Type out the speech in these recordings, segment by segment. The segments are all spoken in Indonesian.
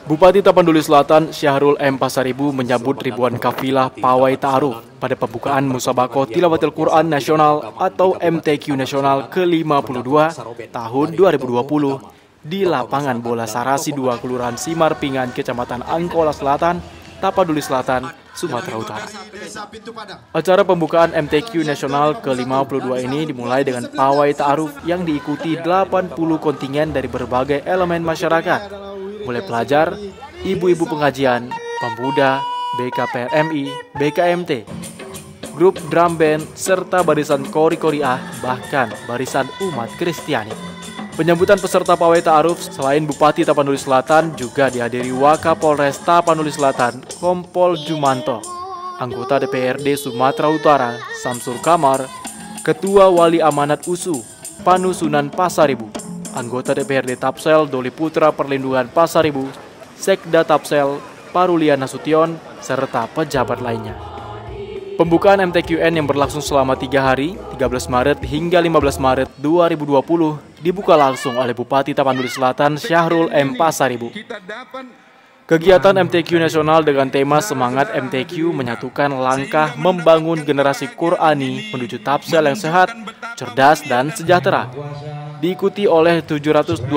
Bupati Tapanuli Selatan Syahrul M. Pasaribu menyambut ribuan kafilah pawai ta'aruf pada pembukaan Musabakoh Tilawatil Quran Nasional atau MTQ Nasional ke-52 tahun 2020 di lapangan bola Sarasi 2 Kelurahan Simarpingan, Kecamatan Angkola Selatan, Tapanuli Selatan, Sumatera Utara. Acara pembukaan MTQ Nasional ke-52 ini dimulai dengan pawai ta'aruf yang diikuti 80 kontingen dari berbagai elemen masyarakat, mulai pelajar, ibu-ibu pengajian, pemuda, BKPRMI, BKMT, grup drum band, serta barisan kori-koriah, bahkan barisan umat Kristiani. Penyambutan peserta pawai ta'aruf selain Bupati Tapanuli Selatan juga dihadiri Wakapolres Tapanuli Selatan, Kompol Jumanto, anggota DPRD Sumatera Utara, Samsul Kamar, Ketua Wali Amanat USU, Panusunan Pasaribu, anggota DPRD Tapsel Doli Putra Perlindungan Pasaribu, Sekda Tapsel Parulian Nasution, serta pejabat lainnya. Pembukaan MTQN yang berlangsung selama 3 hari, 13 Maret hingga 15 Maret 2020, dibuka langsung oleh Bupati Tapanuli Selatan Syahrul M. Pasaribu. Kegiatan MTQ Nasional dengan tema Semangat MTQ menyatukan langkah membangun generasi Qurani menuju Tapsel yang sehat, cerdas, dan sejahtera. Diikuti oleh 728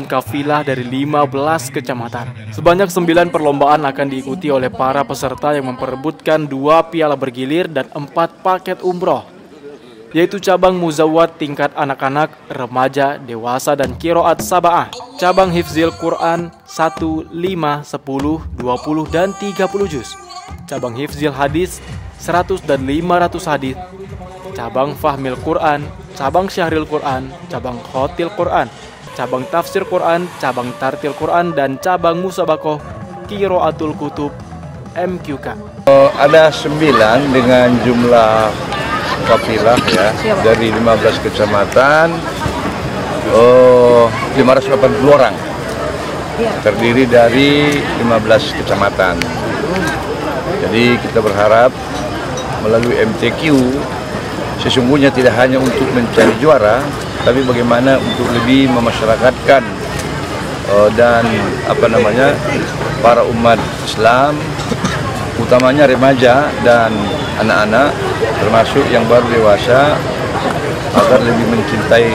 kafilah dari 15 kecamatan. Sebanyak 9 perlombaan akan diikuti oleh para peserta yang memperebutkan 2 piala bergilir dan 4 paket umroh, yaitu cabang muzawwad tingkat anak-anak, remaja, dewasa, dan kiroat saba'ah, cabang hifzil Quran 1, 5, 10, 20, dan 30 juz, cabang hifzil hadis 100 dan 500 hadis, cabang fahmil Quran, cabang syahril Quran, cabang khotil Quran, cabang tafsir Quran, cabang tartil Quran, dan cabang musabakoh Qiraatul Kutub MQK. Ada 9 dengan jumlah kafilah ya, dari 15 kecamatan, 580 orang, terdiri dari 15 kecamatan. Jadi kita berharap melalui MTQ sesungguhnya tidak hanya untuk mencari juara, tapi bagaimana untuk lebih memasyarakatkan dan para umat Islam, utamanya remaja dan anak-anak, termasuk yang baru dewasa, agar lebih mencintai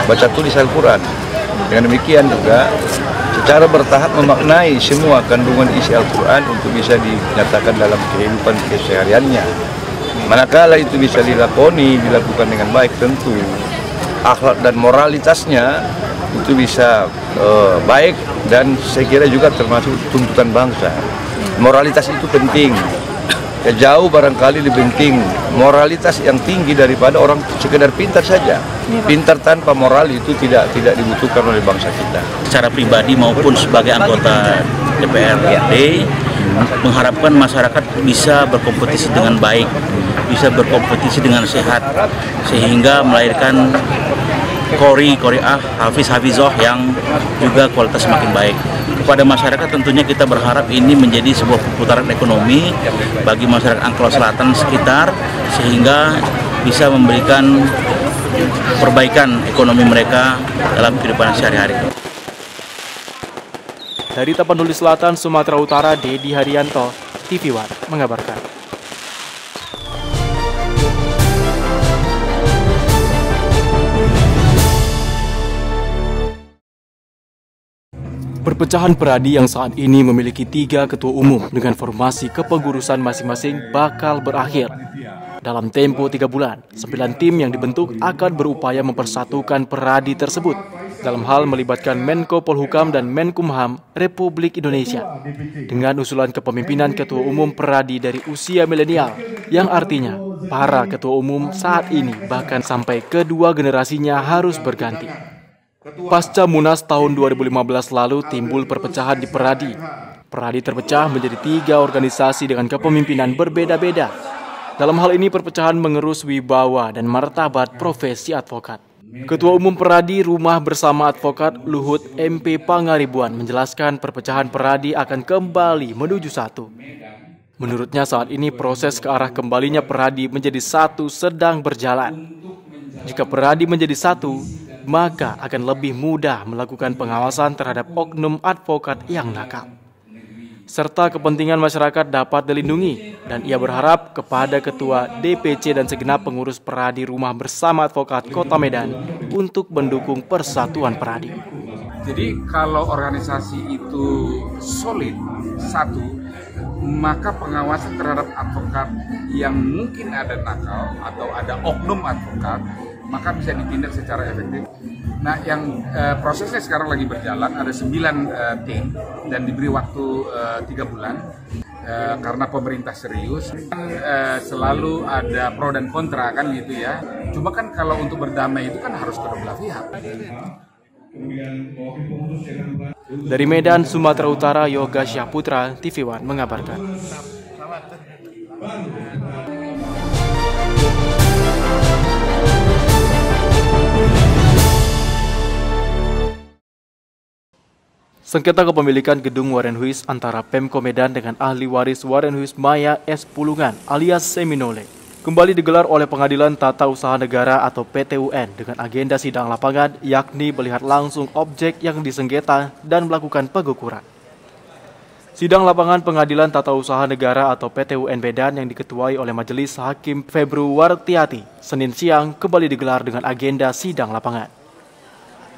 baca tulis Al-Quran. Dengan demikian juga secara bertahap memaknai semua kandungan isi Al-Quran untuk bisa dinyatakan dalam kehidupan kesehariannya. Manakala itu bisa dilakukan dengan baik, tentu akhlak dan moralitasnya itu bisa baik, dan saya kira juga termasuk tuntutan bangsa. Moralitas itu penting. Jauh barangkali lebih penting moralitas yang tinggi daripada orang sekedar pintar saja. Pintar tanpa moral itu tidak dibutuhkan oleh bangsa kita. Secara pribadi maupun sebagai anggota DPRD, mengharapkan masyarakat bisa berkompetisi dengan baik, bisa berkompetisi dengan sehat, sehingga melahirkan koriah, hafizoh yang juga kualitas semakin baik. Kepada masyarakat tentunya kita berharap ini menjadi sebuah perputaran ekonomi bagi masyarakat Angkola Selatan sekitar, sehingga bisa memberikan perbaikan ekonomi mereka dalam kehidupan sehari-hari. Dari Tapanuli Selatan, Sumatera Utara, Dedi Haryanto, TV One mengabarkan. Perpecahan Peradi yang saat ini memiliki 3 ketua umum dengan formasi kepengurusan masing-masing bakal berakhir. Dalam tempo 3 bulan, 9 tim yang dibentuk akan berupaya mempersatukan Peradi tersebut dalam hal melibatkan Menko Polhukam dan Menkumham Republik Indonesia dengan usulan kepemimpinan ketua umum Peradi dari usia milenial, yang artinya para ketua umum saat ini bahkan sampai kedua generasinya harus berganti. Pasca Munas tahun 2015 lalu timbul perpecahan di Peradi. Peradi terpecah menjadi 3 organisasi dengan kepemimpinan berbeda-beda. Dalam hal ini perpecahan mengerus wibawa dan martabat profesi advokat. Ketua Umum Peradi Rumah Bersama Advokat Luhut MP Pangaribuan menjelaskan perpecahan Peradi akan kembali menuju satu. Menurutnya saat ini proses ke arah kembalinya Peradi menjadi satu sedang berjalan. Jika Peradi menjadi satu, maka akan lebih mudah melakukan pengawasan terhadap oknum advokat yang nakal. Serta kepentingan masyarakat dapat dilindungi, dan ia berharap kepada Ketua DPC dan segenap pengurus peradi rumah bersama advokat Kota Medan untuk mendukung persatuan peradi. Jadi kalau organisasi itu solid, satu, maka pengawasan terhadap advokat yang mungkin ada nakal atau ada oknum advokat, maka bisa ditindak secara efektif. Nah, yang prosesnya sekarang lagi berjalan, ada 9 tim dan diberi waktu 3 bulan karena pemerintah serius. Selalu ada pro dan kontra kan gitu ya. Cuma kan kalau untuk berdamai itu kan harus kedua belah pihak. Dari Medan, Sumatera Utara, Yoga Syahputra, TV One mengabarkan. Sengketa kepemilikan gedung Warenhuis antara Pemko Medan dengan ahli waris Warenhuis Maya S. Pulungan alias Seminole kembali digelar oleh Pengadilan Tata Usaha Negara atau PTUN dengan agenda sidang lapangan, yakni melihat langsung objek yang disengketa dan melakukan pengukuran. Sidang lapangan Pengadilan Tata Usaha Negara atau PTUN Medan yang diketuai oleh Majelis Hakim Februartiati Senin siang kembali digelar dengan agenda sidang lapangan.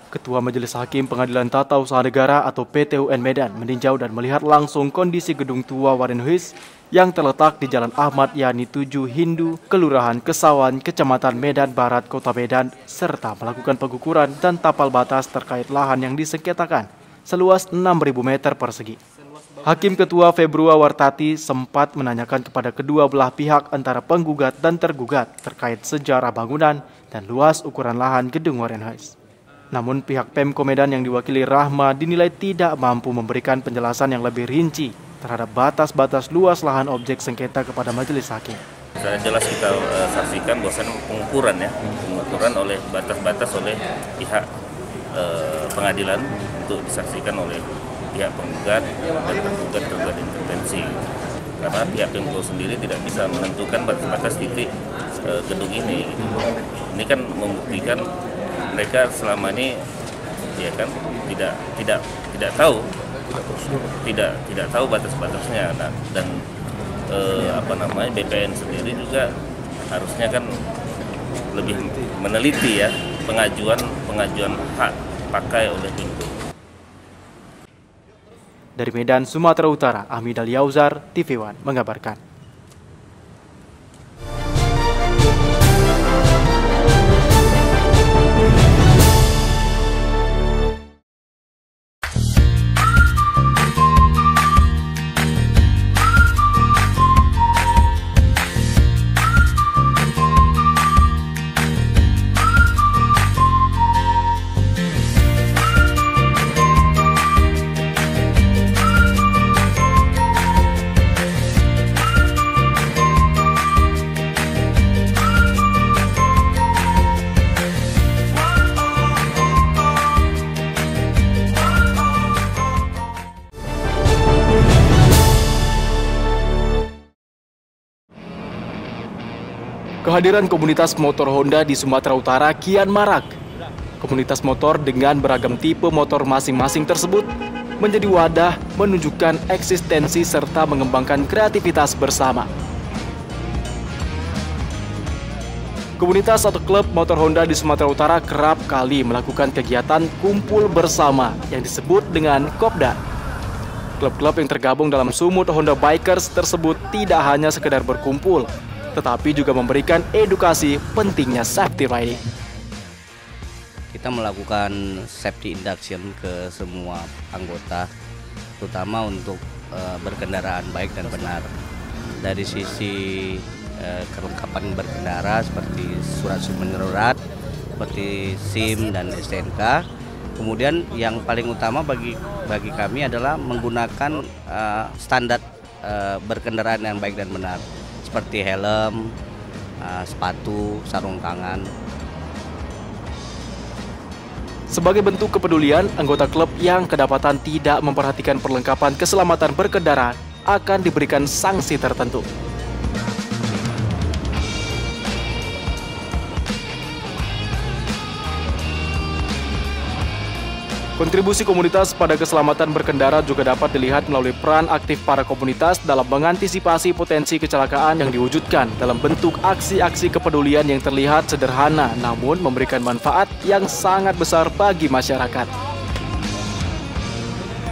Ketua Majelis Hakim Pengadilan Tata Usaha Negara atau PTUN Medan meninjau dan melihat langsung kondisi gedung tua Warenhuis yang terletak di Jalan Ahmad Yani 7 Hindu, Kelurahan Kesawan, Kecamatan Medan Barat, Kota Medan, serta melakukan pengukuran dan tapal batas terkait lahan yang disengketakan seluas 6.000 meter persegi. Hakim Ketua Februartiati sempat menanyakan kepada kedua belah pihak antara penggugat dan tergugat terkait sejarah bangunan dan luas ukuran lahan gedung Warenhuis. Namun pihak Pemko Medan yang diwakili Rahma dinilai tidak mampu memberikan penjelasan yang lebih rinci terhadap batas-batas luas lahan objek sengketa kepada majelis hakim. Secara jelas kita saksikan bahwasannya pengukuran oleh batas-batas oleh pihak pengadilan untuk disaksikan oleh pihak penggugat dan tergugat intervensi. Karena pihak Pemko sendiri tidak bisa menentukan batas-batas titik gedung ini. Ini kan membuktikan mereka selama ini ya kan tidak tahu batas-batasnya, dan BPN sendiri juga harusnya kan lebih meneliti ya pengajuan hak pakai oleh Pemko. Dari Medan, Sumatera Utara, Ahmid Al-Yauzar, TV One mengabarkan. Kehadiran komunitas motor Honda di Sumatera Utara kian marak. Komunitas motor dengan beragam tipe motor masing-masing tersebut menjadi wadah menunjukkan eksistensi serta mengembangkan kreativitas bersama. Komunitas atau klub motor Honda di Sumatera Utara kerap kali melakukan kegiatan kumpul bersama yang disebut dengan Kopdar. Klub-klub yang tergabung dalam Sumut Honda Bikers tersebut tidak hanya sekedar berkumpul, tetapi juga memberikan edukasi pentingnya safety riding. Kita melakukan safety induction ke semua anggota, terutama untuk berkendaraan baik dan benar. Dari sisi kelengkapan berkendara seperti surat menyurat, seperti SIM dan STNK. Kemudian yang paling utama bagi kami adalah menggunakan standar berkendaraan yang baik dan benar, seperti helm, sepatu, sarung tangan. Sebagai bentuk kepedulian, anggota klub yang kedapatan tidak memperhatikan perlengkapan keselamatan berkendara akan diberikan sanksi tertentu. Kontribusi komunitas pada keselamatan berkendara juga dapat dilihat melalui peran aktif para komunitas dalam mengantisipasi potensi kecelakaan yang diwujudkan dalam bentuk aksi-aksi kepedulian yang terlihat sederhana namun memberikan manfaat yang sangat besar bagi masyarakat.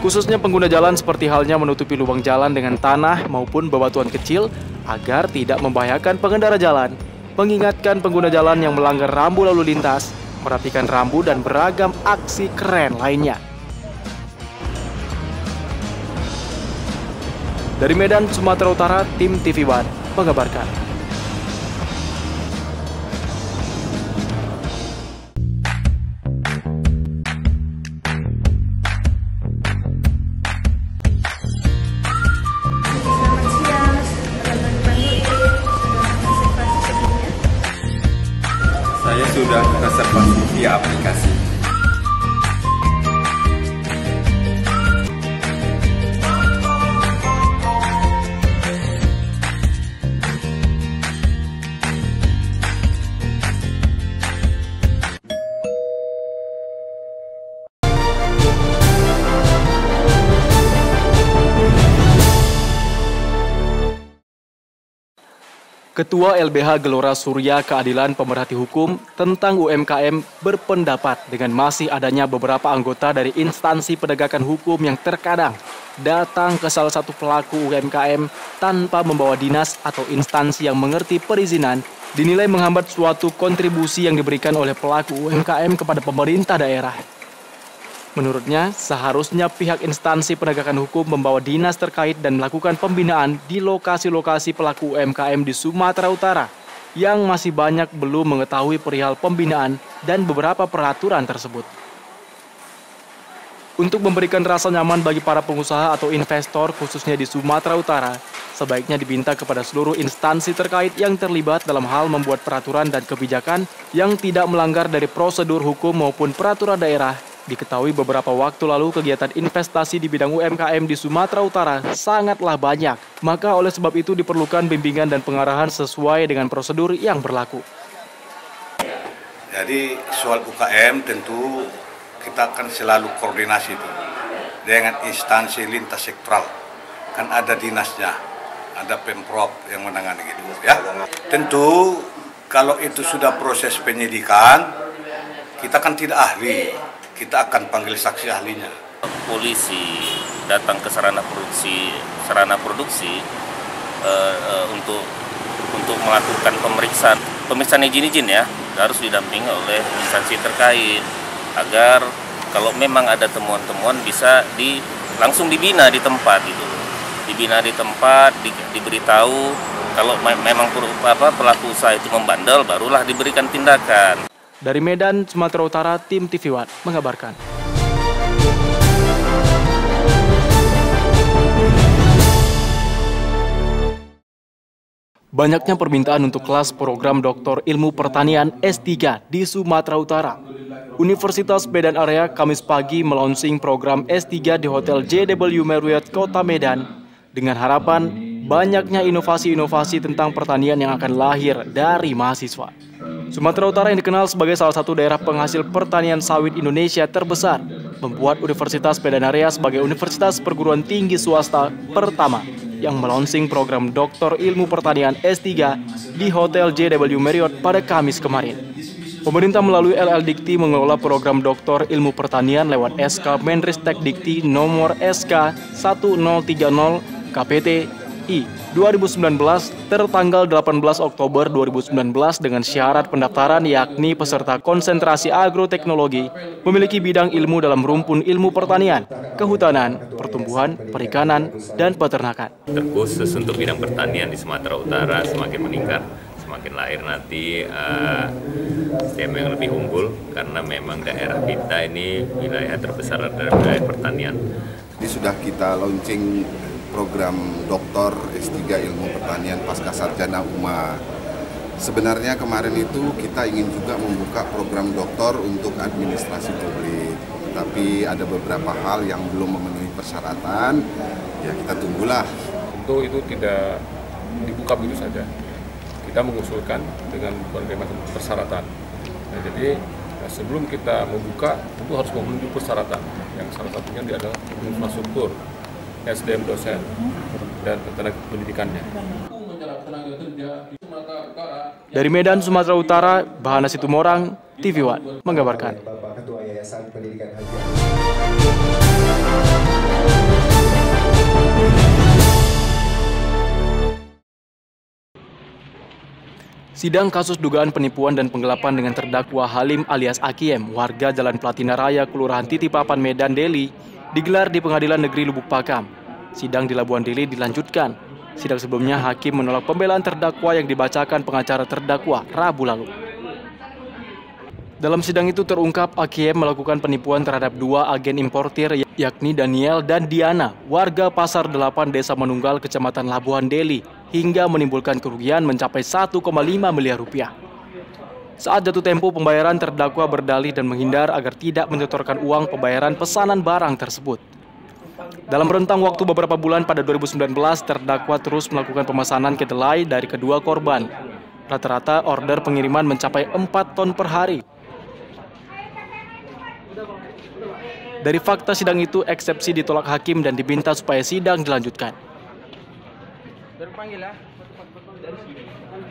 Khususnya pengguna jalan seperti halnya menutupi lubang jalan dengan tanah maupun bebatuan kecil agar tidak membahayakan pengendara jalan, mengingatkan pengguna jalan yang melanggar rambu lalu lintas, merapikan rambu dan beragam aksi keren lainnya. Dari Medan, Sumatera Utara, tim TV One mengabarkan. Saya sudah reservasi via aplikasi. Ketua LBH Gelora Surya Keadilan Pemerhati Hukum tentang UMKM berpendapat dengan masih adanya beberapa anggota dari instansi penegakan hukum yang terkadang datang ke salah satu pelaku UMKM tanpa membawa dinas atau instansi yang mengerti perizinan, dinilai menghambat suatu kontribusi yang diberikan oleh pelaku UMKM kepada pemerintah daerah. Menurutnya, seharusnya pihak instansi penegakan hukum membawa dinas terkait dan melakukan pembinaan di lokasi-lokasi pelaku UMKM di Sumatera Utara yang masih banyak belum mengetahui perihal pembinaan dan beberapa peraturan tersebut. Untuk memberikan rasa nyaman bagi para pengusaha atau investor khususnya di Sumatera Utara, sebaiknya diminta kepada seluruh instansi terkait yang terlibat dalam hal membuat peraturan dan kebijakan yang tidak melanggar dari prosedur hukum maupun peraturan daerah. Diketahui beberapa waktu lalu kegiatan investasi di bidang UMKM di Sumatera Utara sangatlah banyak. Maka oleh sebab itu diperlukan bimbingan dan pengarahan sesuai dengan prosedur yang berlaku. Jadi soal UKM tentu kita akan selalu koordinasi itu dengan instansi lintas sektoral. Kan ada dinasnya, ada Pemprov yang menangani gitu ya. Tentu kalau itu sudah proses penyidikan, kita kan tidak ahli. Kita akan panggil saksi ahlinya. Polisi datang ke sarana produksi untuk melakukan pemeriksaan izin ya, harus didampingi oleh instansi terkait agar kalau memang ada temuan-temuan bisa langsung dibina di tempat gitu. Dibina di tempat, diberitahu kalau memang pelaku usaha itu membandel, barulah diberikan tindakan. Dari Medan, Sumatera Utara, tim TV One mengabarkan. Banyaknya permintaan untuk kelas program Doktor Ilmu Pertanian S3 di Sumatera Utara. Universitas Medan Area Kamis pagi melaunching program S3 di Hotel JW Marriott Kota Medan dengan harapan banyaknya inovasi-inovasi tentang pertanian yang akan lahir dari mahasiswa. Sumatera Utara yang dikenal sebagai salah satu daerah penghasil pertanian sawit Indonesia terbesar, membuat Universitas Medan Area sebagai universitas perguruan tinggi swasta pertama yang melaunching program Doktor Ilmu Pertanian S3 di Hotel JW Marriott pada Kamis kemarin. Pemerintah melalui LL Dikti mengelola program Doktor Ilmu Pertanian lewat SK Menristek Dikti nomor SK 1030 KPT I 2019 tertanggal 18 Oktober 2019 dengan syarat pendaftaran yakni peserta konsentrasi agroteknologi memiliki bidang ilmu dalam rumpun ilmu pertanian, kehutanan, pertumbuhan, perikanan, dan peternakan. Terkhusus untuk bidang pertanian di Sumatera Utara semakin meningkat, semakin lahir nanti STM yang lebih unggul karena memang daerah kita ini wilayah terbesar dari wilayah pertanian. Jadi sudah kita launching program Doktor S3 Ilmu Pertanian Pasca Sarjana UMA. Sebenarnya kemarin itu kita ingin juga membuka program doktor untuk administrasi publik, tapi ada beberapa hal yang belum memenuhi persyaratan, ya kita tunggulah. Tentu itu tidak dibuka begitu saja. Kita mengusulkan dengan berbagai macam persyaratan. Nah, jadi Nah, sebelum kita membuka, tentu harus memenuhi persyaratan, yang salah satunya adalah infrastruktur, SDM dosen, dan tenaga pendidikannya. Dari Medan, Sumatera Utara, Bahana Situmorang, TV One mengabarkan. Sidang kasus dugaan penipuan dan penggelapan dengan terdakwa Halim alias Akiem, warga Jalan Platina Raya, Kelurahan Titipapan, Medan, Deli, digelar di Pengadilan Negeri Lubuk Pakam. Sidang di Labuan Deli dilanjutkan. Sidang sebelumnya, hakim menolak pembelaan terdakwa yang dibacakan pengacara terdakwa Rabu lalu. Dalam sidang itu terungkap Akiem melakukan penipuan terhadap 2 agen importir, yakni Daniel dan Diana, warga Pasar 8 Desa Manunggal, Kecamatan Labuan Deli, hingga menimbulkan kerugian mencapai 1,5 miliar rupiah. Saat jatuh tempo pembayaran, terdakwa berdalih dan menghindar agar tidak menyetorkan uang pembayaran pesanan barang tersebut. Dalam rentang waktu beberapa bulan pada 2019, terdakwa terus melakukan pemesanan kedelai dari kedua korban. Rata-rata order pengiriman mencapai 4 ton per hari. Dari fakta sidang itu, eksepsi ditolak hakim dan diminta supaya sidang dilanjutkan.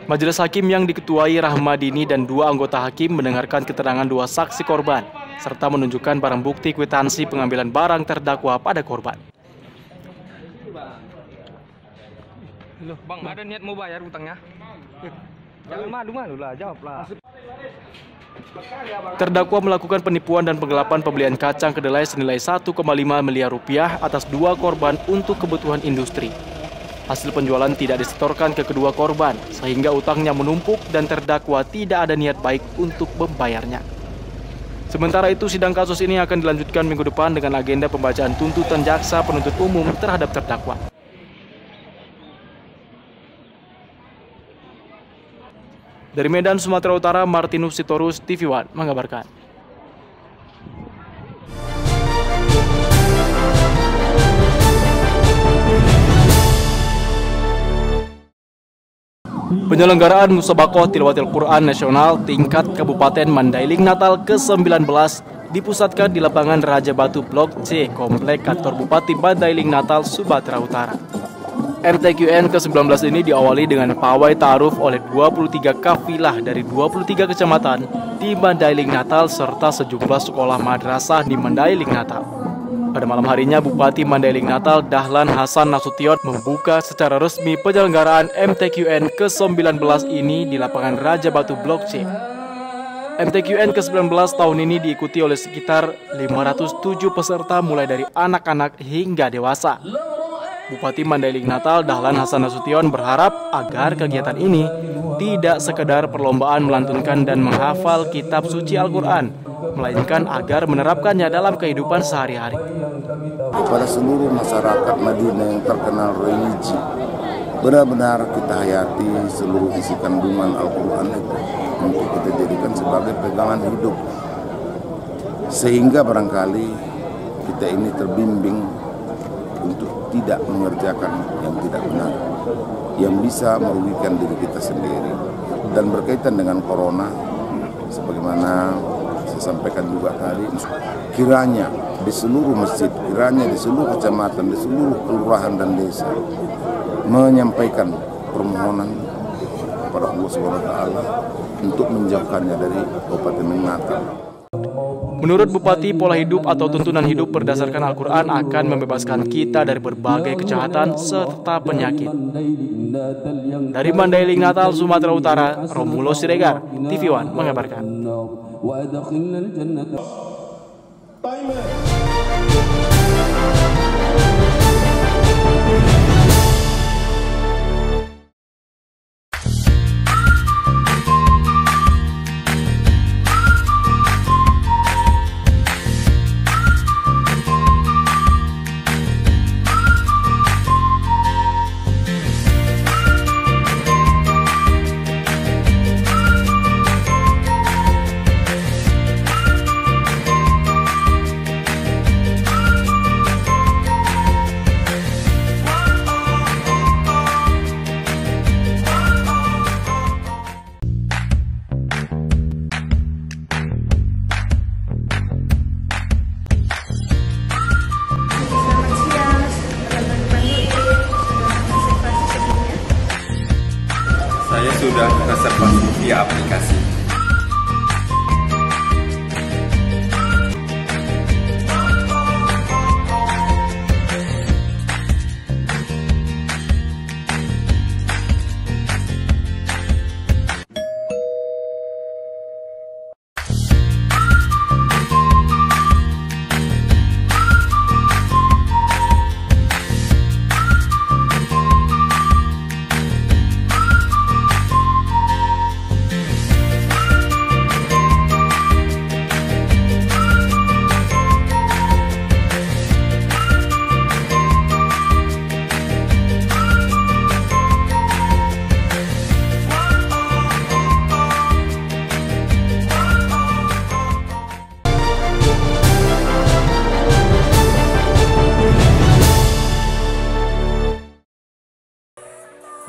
Majelis hakim yang diketuai Rahmadini dan 2 anggota hakim mendengarkan keterangan 2 saksi korban, serta menunjukkan barang bukti kwitansi pengambilan barang terdakwa pada korban. Loh, Bang, ada niat mau bayar utangnya? Jangan malu-malu lah, jawablah. Terdakwa melakukan penipuan dan penggelapan pembelian kacang kedelai senilai 1,5 miliar rupiah atas 2 korban untuk kebutuhan industri. Hasil penjualan tidak disetorkan ke kedua korban, sehingga utangnya menumpuk dan terdakwa tidak ada niat baik untuk membayarnya. Sementara itu, sidang kasus ini akan dilanjutkan minggu depan dengan agenda pembacaan tuntutan jaksa penuntut umum terhadap terdakwa. Dari Medan, Sumatera Utara, Martinus Sitorus, TV One mengabarkan. Penyelenggaraan Musabaqah Tilawatil Quran Nasional tingkat Kabupaten Mandailing Natal ke-19 dipusatkan di lapangan Raja Batu Blok C, Komplek Kantor Bupati Mandailing Natal, Sumatera Utara. MTQN ke-19 ini diawali dengan pawai ta'aruf oleh 23 kafilah dari 23 kecamatan di Mandailing Natal serta sejumlah sekolah madrasah di Mandailing Natal. Pada malam harinya, Bupati Mandailing Natal Dahlan Hasan Nasution membuka secara resmi penyelenggaraan MTQN ke-19 ini di lapangan Raja Batu Blok C. MTQN ke-19 tahun ini diikuti oleh sekitar 507 peserta mulai dari anak-anak hingga dewasa. Bupati Mandailing Natal Dahlan Hasan Nasution berharap agar kegiatan ini tidak sekedar perlombaan melantunkan dan menghafal kitab suci Al-Quran, melainkan agar menerapkannya dalam kehidupan sehari-hari. Kepada seluruh masyarakat Madinah yang terkenal religi, benar-benar kita hayati seluruh isi kandungan Al-Quran itu untuk kita jadikan sebagai pegangan hidup, sehingga barangkali kita ini terbimbing untuk tidak mengerjakan yang tidak benar, yang bisa merugikan diri kita sendiri. Dan berkaitan dengan corona, sebagaimana saya sampaikan juga tadi, kiranya di seluruh masjid, kiranya di seluruh kecamatan, di seluruh kelurahan dan desa menyampaikan permohonan kepada Allah SWT untuk menjauhkannya dari Kabupaten Natal. Menurut Bupati, pola hidup atau tuntunan hidup berdasarkan Al-Quran akan membebaskan kita dari berbagai kejahatan serta penyakit. Dari Mandailing Natal, Sumatera Utara, Romulo Siregar, TV One mengabarkan.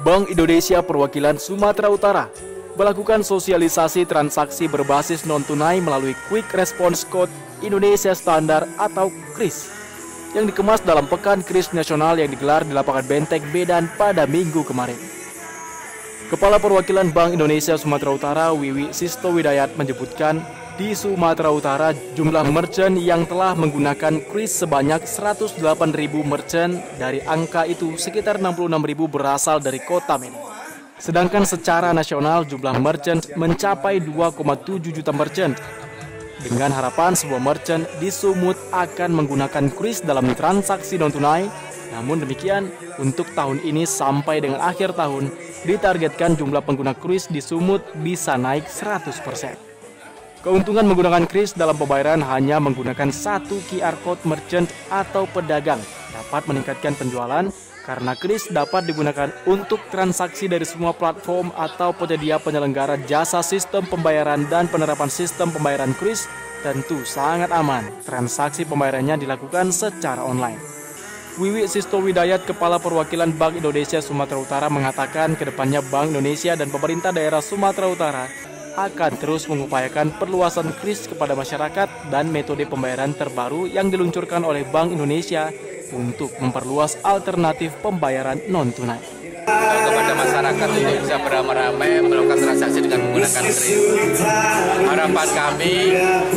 Bank Indonesia Perwakilan Sumatera Utara melakukan sosialisasi transaksi berbasis non-tunai melalui Quick Response Code Indonesia Standar atau KRIS yang dikemas dalam Pekan KRIS Nasional yang digelar di Lapangan Benteng Medan pada Minggu kemarin. Kepala Perwakilan Bank Indonesia Sumatera Utara Wiwi Sisto Widayat menyebutkan di Sumatera Utara jumlah merchant yang telah menggunakan KRIS sebanyak 108.000 merchant. Dari angka itu sekitar 66.000 berasal dari kota Medan. Sedangkan secara nasional jumlah merchant mencapai 2,7 juta merchant. Dengan harapan semua merchant di Sumut akan menggunakan KRIS dalam transaksi non-tunai. Namun demikian, untuk tahun ini sampai dengan akhir tahun, ditargetkan jumlah pengguna KRIS di Sumut bisa naik 100%. Keuntungan menggunakan KRIS dalam pembayaran hanya menggunakan satu QR Code merchant atau pedagang dapat meningkatkan penjualan karena KRIS dapat digunakan untuk transaksi dari semua platform atau penyedia penyelenggara jasa sistem pembayaran dan penerapan sistem pembayaran KRIS tentu sangat aman. Transaksi pembayarannya dilakukan secara online. Wiwi Sisto Widayat, Kepala Perwakilan Bank Indonesia Sumatera Utara mengatakan kedepannya Bank Indonesia dan pemerintah daerah Sumatera Utara akan terus mengupayakan perluasan KRIS kepada masyarakat dan metode pembayaran terbaru yang diluncurkan oleh Bank Indonesia untuk memperluas alternatif pembayaran non-tunai. Kepada masyarakat untuk bisa beramai-ramai melakukan transaksi dengan menggunakan KRIS. Harapan kami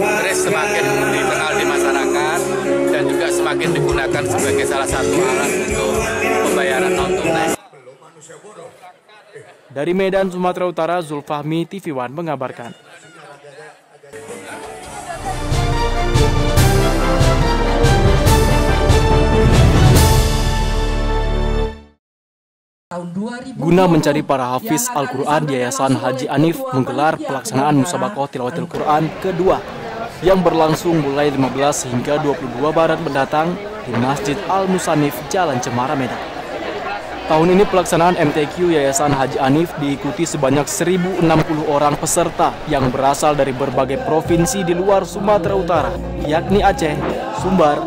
KRIS semakin dikenal di masyarakat dan juga semakin digunakan sebagai salah satu alat untuk pembayaran non-tunai. Dari Medan, Sumatera Utara, Zulfahmi, TV One mengabarkan. Guna mencari para hafiz Al-Quran, Yayasan Haji Anif menggelar pelaksanaan Musabakoh Tilawatil Quran kedua yang berlangsung mulai 15 hingga 22 Maret mendatang di Masjid Al-Musanif, Jalan Cemara, Medan. Tahun ini pelaksanaan MTQ Yayasan Haji Anif diikuti sebanyak 1.060 orang peserta yang berasal dari berbagai provinsi di luar Sumatera Utara, yakni Aceh, Sumbar,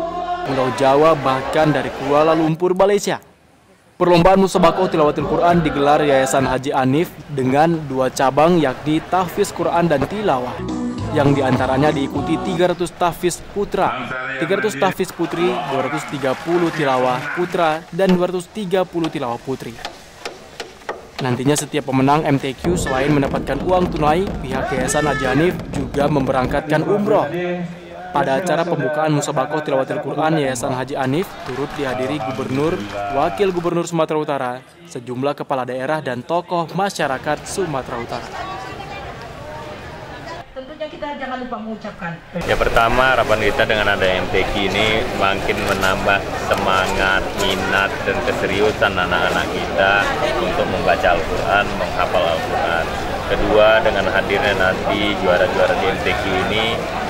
Pulau Jawa, bahkan dari Kuala Lumpur, Malaysia. Perlombaan Musabakoh Tilawatil Quran digelar Yayasan Haji Anif dengan 2 cabang yakni tahfiz Quran dan tilawah, yang diantaranya diikuti 300 tahfiz putra, 300 tahfiz putri, 230 tilawah putra, dan 230 tilawah putri. Nantinya setiap pemenang MTQ selain mendapatkan uang tunai, pihak Yayasan Haji Anif juga memberangkatkan umroh. Pada acara pembukaan Musabakoh Tilawatil Quran Yayasan Haji Anif turut dihadiri Gubernur, Wakil Gubernur Sumatera Utara, sejumlah kepala daerah dan tokoh masyarakat Sumatera Utara. Tentunya kita jangan lupa mengucapkan. Ya, pertama harapan kita dengan ada MTQ ini makin menambah semangat, minat, dan keseriusan anak-anak kita untuk membaca Al-Quran, menghafal Al-Quran. Kedua, dengan hadirnya nanti juara-juara di MTQ ini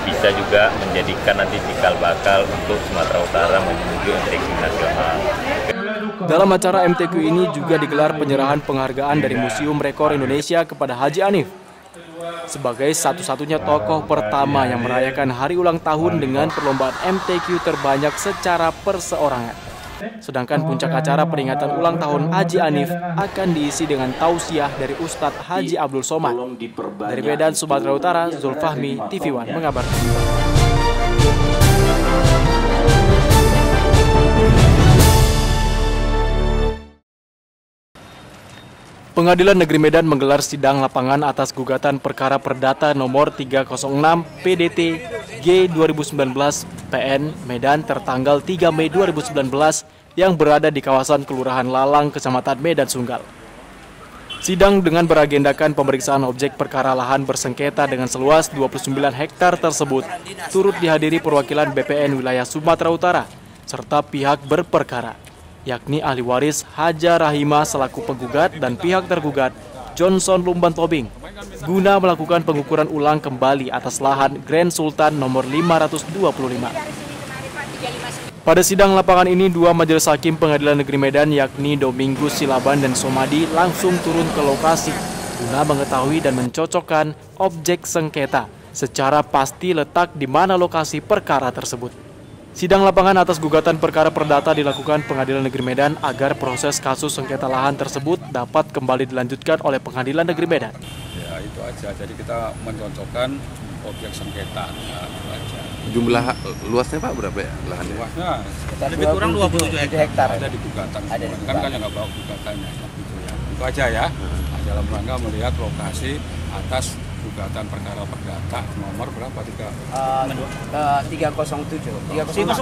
bisa juga menjadikan nanti cikal bakal untuk Sumatera Utara menuju MTQ nasional. Dalam acara MTQ ini juga digelar penyerahan penghargaan dari Museum Rekor Indonesia kepada Haji Anif sebagai satu-satunya tokoh pertama yang merayakan hari ulang tahun dengan perlombaan MTQ terbanyak secara perseorangan. Sedangkan puncak acara peringatan ulang tahun Haji Anif akan diisi dengan tausiah dari Ustadz Haji Abdul Somad. Dari Medan, Sumatera Utara, Zulfahmi, TV One mengabarkan. Pengadilan Negeri Medan menggelar sidang lapangan atas gugatan perkara perdata nomor 306 PDT G 2019 PN Medan tertanggal 3 Mei 2019 yang berada di kawasan Kelurahan Lalang, Kecamatan Medan Sunggal. Sidang dengan beragendakan pemeriksaan objek perkara lahan bersengketa dengan seluas 29 hektar tersebut turut dihadiri perwakilan BPN wilayah Sumatera Utara serta pihak berperkara, yakni ahli waris Haja Rahima selaku penggugat dan pihak tergugat Johnson Lumban Tobing, guna melakukan pengukuran ulang kembali atas lahan Grand Sultan nomor 525. Pada sidang lapangan ini, 2 majelis hakim Pengadilan Negeri Medan yakni Domingus Silaban dan Somadi langsung turun ke lokasi guna mengetahui dan mencocokkan objek sengketa secara pasti letak di mana lokasi perkara tersebut. Sidang lapangan atas gugatan perkara perdata dilakukan Pengadilan Negeri Medan agar proses kasus sengketa lahan tersebut dapat kembali dilanjutkan oleh Pengadilan Negeri Medan. Ya itu aja, jadi kita mencocokkan objek sengketa. Jumlah luasnya Pak berapa ya lahannya? Luasnya lebih kurang 27 hektar. Ada di gugatan, kan yang nggak bawa gugatannya. Gitu ya. Itu aja ya. Nah, dalam rangka melihat lokasi atas gugatan perkara perdata nomor berapa? 307. 306.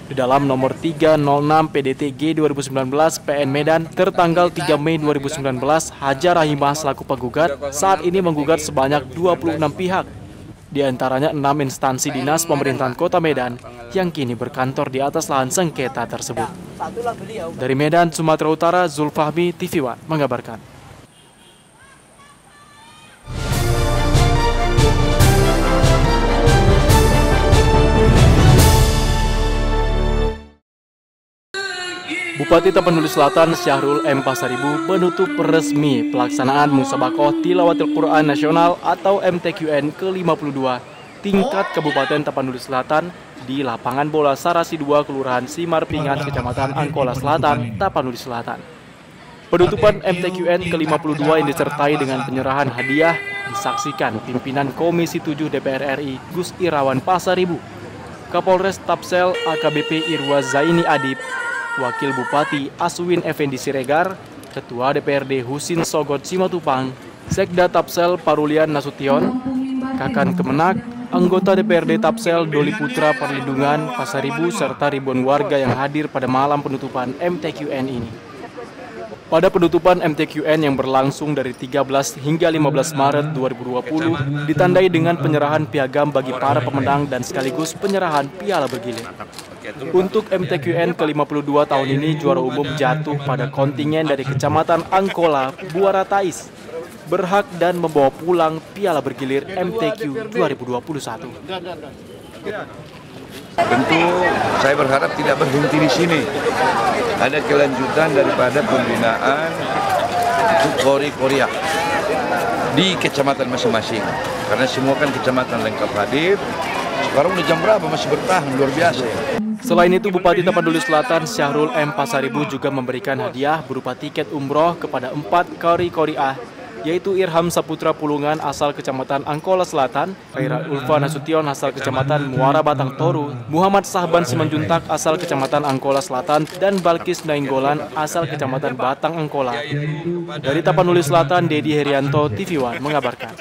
Di dalam nomor 306 PDTG 2019 PN Medan tertanggal 3 Mei 2019, Hajar Rahimah selaku penggugat saat ini menggugat sebanyak 26 pihak. Di antaranya 6 instansi dinas pemerintahan Kota Medan yang kini berkantor di atas lahan sengketa tersebut. Dari Medan, Sumatera Utara, Zulfahmi, TV One mengabarkan. Bupati Tapanuli Selatan Syahrul M. Pasaribu menutup resmi pelaksanaan Musabakoh Tilawatil Quran Nasional atau MTQN ke-52 tingkat Kabupaten Tapanuli Selatan di lapangan bola Sarasi 2 Kelurahan Simarpingan, Kecamatan Angkola Selatan, Tapanuli Selatan. Penutupan MTQN ke-52 yang disertai dengan penyerahan hadiah disaksikan pimpinan Komisi 7 DPR RI Gus Irawan Pasaribu, Kapolres Tapsel AKBP Irwa Zaini Adib, Wakil Bupati Aswin Effendi Siregar, Ketua DPRD Husin Sogot Simatupang, Sekda Tapsel Parulian Nasution, Kakan Kemenak, anggota DPRD Tapsel Doli Putra Perlindungan Pasaribu, serta ribuan warga yang hadir pada malam penutupan MTQN ini. Pada penutupan MTQN yang berlangsung dari 13 hingga 15 Maret 2020 ditandai dengan penyerahan piagam bagi para pemenang dan sekaligus penyerahan piala bergilir. Untuk MTQN ke-52 tahun ini juara umum jatuh pada kontingen dari Kecamatan Angkola, Buara Tais, berhak dan membawa pulang piala bergilir MTQ 2021. Tentu saya berharap tidak berhenti di sini. Ada kelanjutan daripada pembinaan untuk kori-koria di kecamatan masing-masing. Karena semua kan kecamatan lengkap hadir. Sekarang udah jam berapa masih bertahan, luar biasa ya. Selain itu, Bupati Tapanuli Selatan Syahrul M. Pasaribu juga memberikan hadiah berupa tiket umroh kepada 4 kori-koriah, yaitu Irham Saputra Pulungan asal Kecamatan Angkola Selatan, Khaira Ulfa Nasution asal Kecamatan Muara Batang Toru, Muhammad Sahban Simanjuntak asal Kecamatan Angkola Selatan, dan Balkis Nainggolan asal Kecamatan Batang Angkola. Dari Tapanuli Selatan, Dedi Herianto, TV One mengabarkan.